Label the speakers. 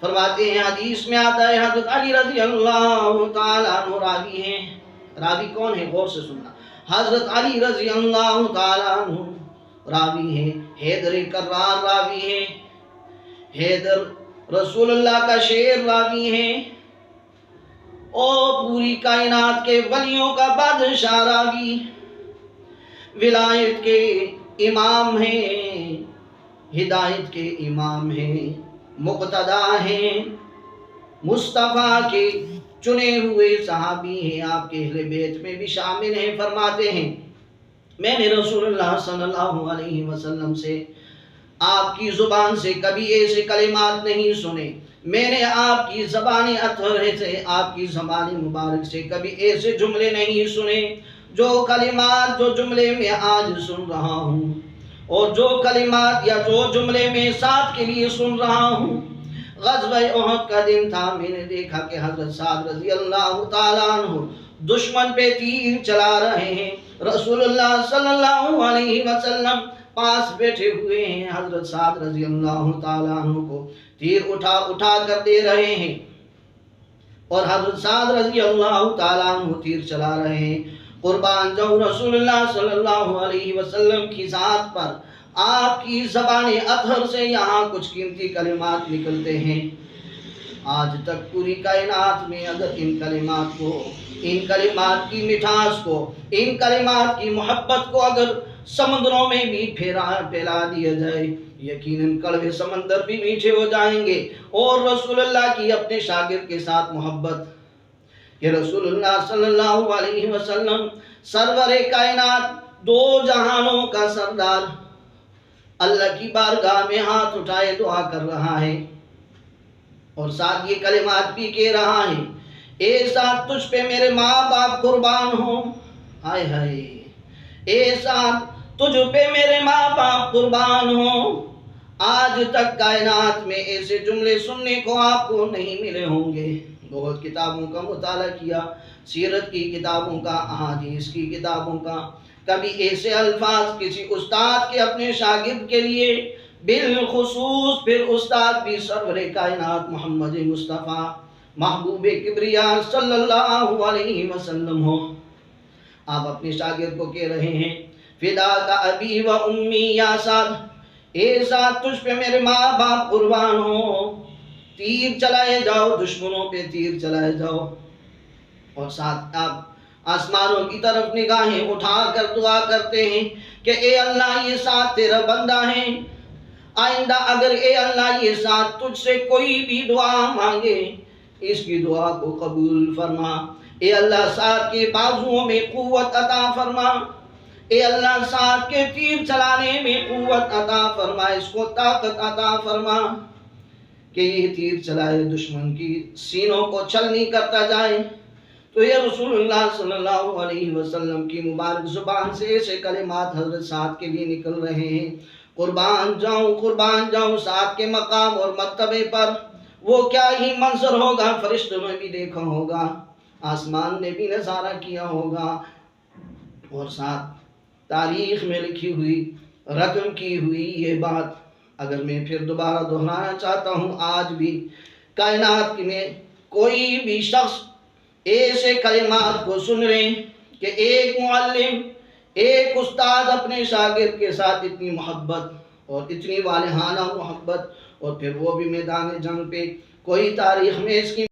Speaker 1: فرماتے ہیں حدیث میں آتا ہے حضرت علی رضی اللہ تعالیٰ عنہ راوی ہیں. راوی کون ہے؟ غور سے سننا. حضرت علی رضی اللہ تعالیٰ عنہ راوی ہیں. حیدر کرار راوی ہیں. حیدر رسول اللہ کا شیر راوی ہیں. اور پوری کائنات کے ولیوں کا بادشاہ راوی، ولایت کے امام ہیں، ہدایت کے امام ہیں، مقتدا ہیں، مصطفیٰ کے چنے ہوئے صحابی ہیں، آپ کے اہل بیت میں بھی شامل ہیں. فرماتے ہیں میں نے رسول اللہ صلی اللہ علیہ وسلم سے آپ کی زبان سے کبھی ایسے کلمات نہیں سنے، میں نے آپ کی زبان اطہر سے، آپ کی زبان مبارک سے کبھی ایسے جملے نہیں سنے جو کلمات، جو جملے میں آج سن رہا ہوں، اور جو کلمات یا جو جملے میں سعد کے لیے سن رہا ہوں. غزوہ احد کا دن تھا. میں نے دیکھا کہ حضرت سعد رضی اللہ تعالیٰ عنہ دشمن پہ تیر چلا رہے ہیں. رسول اللہ صلی اللہ علیہ وسلم پاس بیٹھے ہوئے ہیں. حضرت سعد رضی اللہ تعالیٰ عنہ کو تیر اٹھا کر دے رہے ہیں، اور حضرت سعد رضی اللہ تعالیٰ عنہ تیر چلا رہے ہیں. قربان جاؤں رسول اللہ صلی اللہ علیہ وسلم کی ذات پر، آپ کی زبان اطہر سے یہاں کچھ قیمتی کلمات نکلتے ہیں. آج تک پوری کائنات میں اگر ان کلمات کو، ان کلمات کی مٹھاس کو، ان کلمات کی محبت کو اگر سمندروں میں بھی پھیلا دیا جائے، یقیناً کڑوے سمندر بھی میٹھے ہو جائیں گے. اور رسول اللہ کی اپنے شاگرد کے ساتھ محبت، کہ رسول اللہ صلی اللہ علیہ وسلم سرور کائنات، دو جہانوں کا سردار، اللہ کی بارگاہ میں ہاتھ اٹھائے دعا کر رہا ہے، اور ساتھ یہ کلمات بھی کہہ رہا ہے، اے ساتھ تجھ پہ میرے ماں باپ قربان ہوں. ہائے ہائے، اے ساتھ تجھ پہ میرے ماں باپ قربان ہوں. آج تک کائنات میں ایسے جملے سننے کو آپ کو نہیں ملے ہوں گے. بہت کتابوں کا مطالعہ کیا، سیرت کی کتابوں کا، احادیث کی کتابوں کا، کبھی ایسے الفاظ کسی استاد کے اپنے شاگرد کے لیے، بالخصوص پھر استاد بھی سرور کائنات محمد مصطفیٰ محبوب کبریا صلی اللہ علیہ وسلم ہو. آپ اپنے شاگرد کو کہہ رہے ہیں، فدا کا ابی و امی یا سعد، اے سعد تجھ پہ میرے ماں باپ قربان ہو. تیر چلائے جاؤ، دشمنوں پہ تیر چلائے جاؤ. اور ساتھ آپ آسمانوں کی طرف نگاہیں اٹھا کر دعا کرتے ہیں کہ اے اللہ یہ سعد تیرا بندہ ہے، آئندہ اگر اے اللہ یہ سعد تجھ سے کوئی بھی دعا مانگے، اس کی دعا کو قبول فرما. اے اللہ سعد کے بازوؤں میں قوت عطا فرما. اے اللہ سعد کے تیر چلانے میں قوت عطا فرما، اس کو طاقت عطا فرما کہ یہ تیر چلائے، دشمن کی سینوں کو چھلنی کرتا جائے. تو یہ رسول اللہ صلی اللہ علیہ وسلم کی مبارک زبان سے ایسے کلمات حضرت سعد کے لیے نکل رہے ہیں. قربان جاؤں سعد کے مقام اور مرتبے پر. وہ کیا ہی منظر ہوگا، فرشتوں نے بھی دیکھا ہوگا، آسمان نے بھی نظارہ کیا ہوگا، اور ساتھ تاریخ میں لکھی ہوئی، رقم کی ہوئی یہ بات اگر میں پھر دوبارہ دہرانا چاہتا ہوں. آج بھی کائنات میں کوئی بھی شخص ایسے کلمات کو سن رہے کہ ایک معلم، ایک استاد اپنے شاگرد کے ساتھ اتنی محبت اور اتنی والہانہ محبت، اور پھر وہ بھی میدان جنگ پہ، کوئی تاریخ میں اس کی